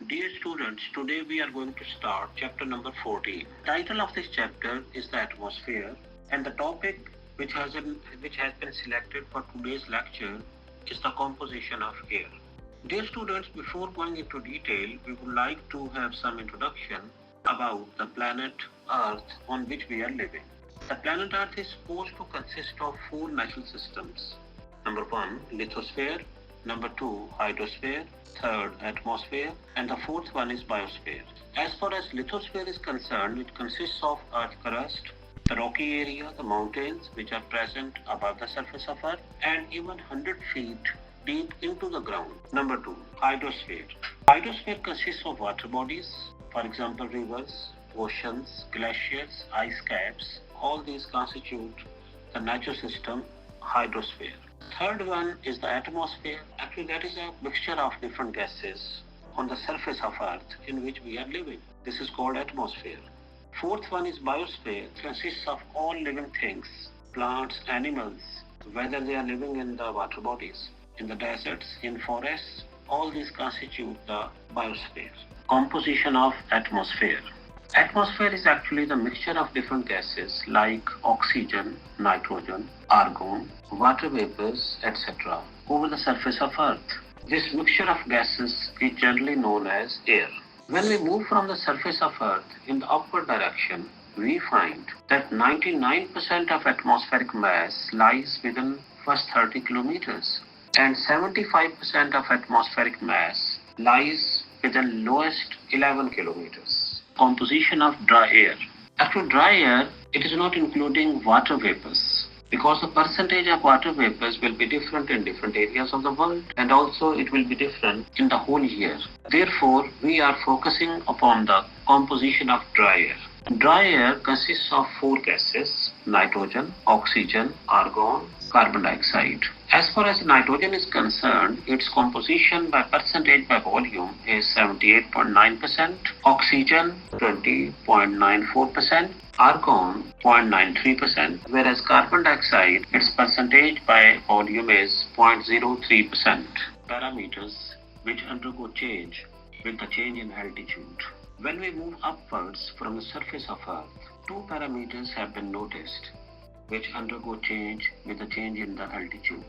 Dear students, today we are going to start chapter number 14. The title of this chapter is the atmosphere, and the topic which has been selected for today's lecture is the composition of air. Dear students, before going into detail, we would like to have some introduction about the planet Earth on which we are living. The planet Earth is supposed to consist of four natural systems. Number one, lithosphere. Number two, hydrosphere. Third, atmosphere. And the fourth one is biosphere. As far as lithosphere is concerned, it consists of earth crust, the rocky area, the mountains which are present above the surface of Earth, and even 100 feet deep into the ground. Number two, hydrosphere. Hydrosphere consists of water bodies, for example, rivers, oceans, glaciers, ice caps. All these constitute the natural system, hydrosphere. Third one is the atmosphere. Actually, that is a mixture of different gases on the surface of Earth in which we are living. This is called atmosphere. Fourth one is biosphere. It consists of all living things, plants, animals, whether they are living in the water bodies, in the deserts, in forests. All these constitute the biosphere. Composition of atmosphere. Atmosphere is actually the mixture of different gases like oxygen, nitrogen, argon, water vapors, etc. over the surface of Earth. This mixture of gases is generally known as air. When we move from the surface of Earth in the upward direction, we find that 99% of atmospheric mass lies within first 30 kilometers and 75% of atmospheric mass lies within lowest 11 kilometers. Composition of dry air. After dry air, it is not including water vapors because the percentage of water vapors will be different in different areas of the world, and also it will be different in the whole year. Therefore, we are focusing upon the composition of dry air. Dry air consists of four gases: nitrogen, oxygen, argon, carbon dioxide. As far as nitrogen is concerned, its composition by percentage by volume is 78.9%, oxygen 20.94%, argon 0.93%, whereas carbon dioxide, its percentage by volume is 0.03%. Parameters which undergo change with the change in altitude. When we move upwards from the surface of Earth, two parameters have been noticed which undergo change with the change in the altitude.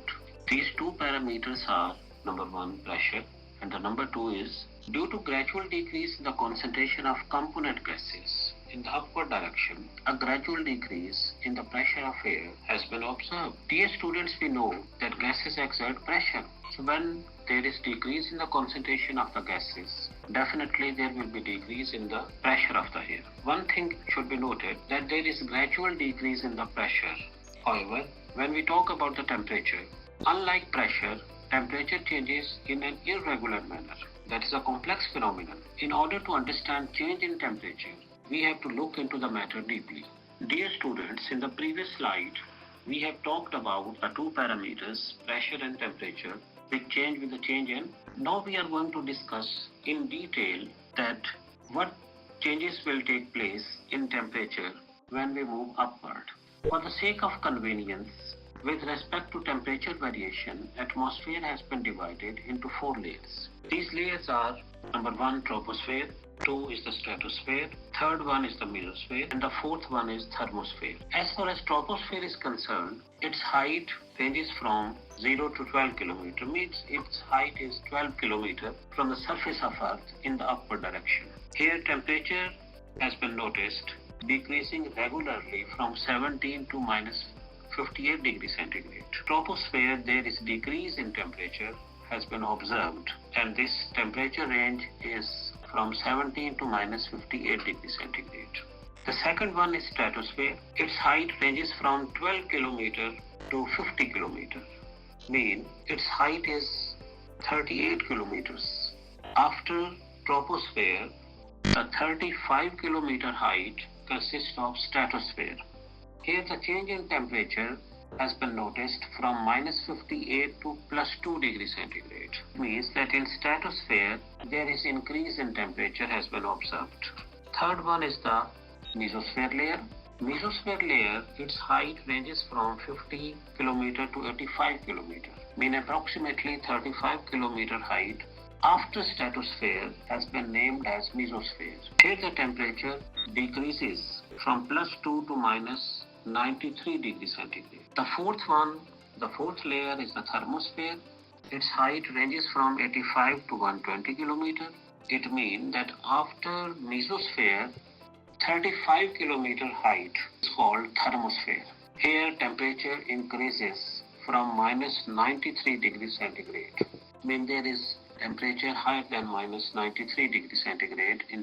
These two parameters are number one, pressure, and the number two is due to gradual decrease in the concentration of component gases in the upward direction, a gradual decrease in the pressure of air has been observed. Dear students, we know that gases exert pressure. So when there is decrease in the concentration of the gases, definitely there will be decrease in the pressure of the air. One thing should be noted that there is gradual decrease in the pressure. However, when we talk about the temperature, unlike pressure, temperature changes in an irregular manner. That is a complex phenomenon. In order to understand change in temperature, we have to look into the matter deeply. Dear students, in the previous slide, we have talked about the two parameters, pressure and temperature, which change with the change in. Now we are going to discuss in detail that what changes will take place in temperature when we move upward. For the sake of convenience, with respect to temperature variation, atmosphere has been divided into four layers. These layers are number one, troposphere, two is the stratosphere, third one is the mesosphere, and the fourth one is thermosphere. As far as troposphere is concerned, its height ranges from 0 to 12 km, means its height is 12 km from the surface of Earth in the upward direction. Here temperature has been noticed decreasing regularly from 17 to minus 58 degrees centigrade. Troposphere, there is decrease in temperature has been observed, and this temperature range is from 17 to minus 58 degrees centigrade. The second one is stratosphere. Its height ranges from 12 km to 50 km. Mean its height is 38 kilometers. After troposphere, the 35 kilometer height consists of stratosphere. Here the change in temperature has been noticed from minus 58 to plus 2 degrees centigrade. It means that in stratosphere there is increase in temperature has been observed. Third one is the mesosphere layer. Mesosphere layer, its height ranges from 50 km to 85 km, mean approximately 35 km height after stratosphere has been named as mesosphere. Here the temperature decreases from +2 to -93 degrees centigrade. The fourth layer is the thermosphere. Its height ranges from 85 to 120 kilometer. It means that after mesosphere, 35 kilometer height is called thermosphere. Here temperature increases from -93 degrees centigrade. When there is temperature higher than -93 degrees centigrade in the